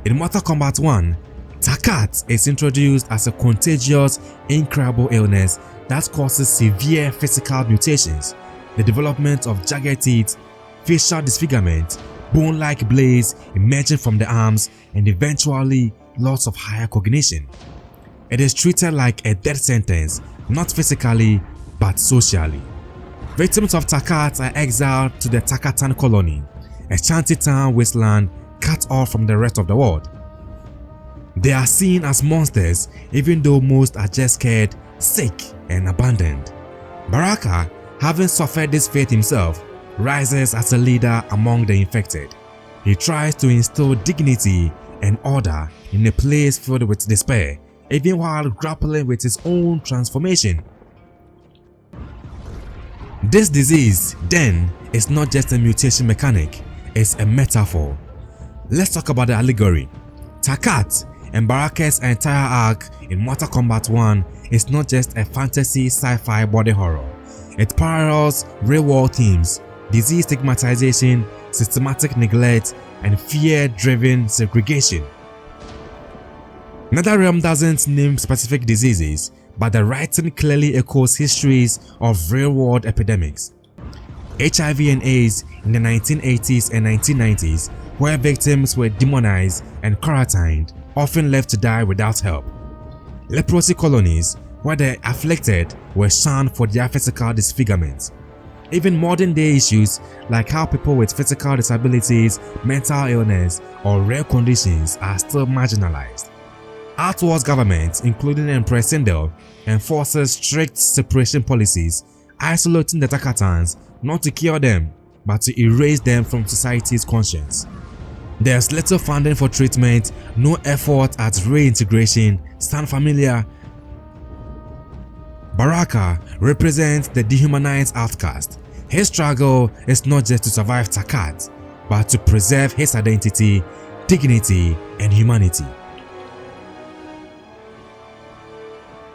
In Mortal Kombat 1, Tarkat is introduced as a contagious, incurable illness that causes severe physical mutations, the development of jagged teeth, facial disfigurement, bone-like blades emerging from the arms, and eventually loss of higher cognition. It is treated like a death sentence, not physically but socially. Victims of Tarkat are exiled to the Tarkatan colony, a shantytown wasteland cut off from the rest of the world. They are seen as monsters even though most are just scared, sick, and abandoned. Baraka, having suffered this fate himself, rises as a leader among the infected. He tries to instill dignity and order in a place filled with despair, even while grappling with his own transformation. This disease, then, is not just a mutation mechanic, it's a metaphor. Let's talk about the allegory. Tarkat and Baraka's entire arc in Mortal Kombat 1 is not just a fantasy sci-fi body horror. It parallels real-world themes: disease stigmatization, systematic neglect, and fear-driven segregation. NetherRealm doesn't name specific diseases, but the writing clearly echoes histories of real-world epidemics. HIV and AIDS in the 1980s and 1990s, where victims were demonized and quarantined, often left to die without help. Leprosy colonies, where the afflicted were shunned for their physical disfigurement. Even modern-day issues like how people with physical disabilities, mental illness, or rare conditions are still marginalized. Outworld's government, including Empress Sindel, enforces strict separation policies, isolating the Tarkatans not to cure them, but to erase them from society's conscience. There's little funding for treatment, no effort at reintegration. Sound familiar? Baraka represents the dehumanized outcast. His struggle is not just to survive Tarkat, but to preserve his identity, dignity, and humanity.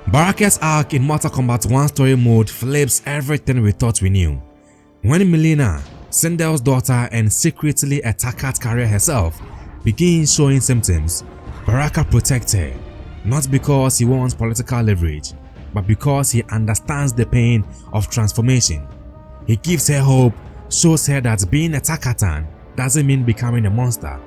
Baraka's arc in Mortal Kombat 1 story mode flips everything we thought we knew. When Mileena, Sindel's daughter and secretly a Tarkat carrier herself, begins showing symptoms, Baraka protects her, not because he wants political leverage, but because he understands the pain of transformation. He gives her hope, shows her that being a Tarkatan doesn't mean becoming a monster.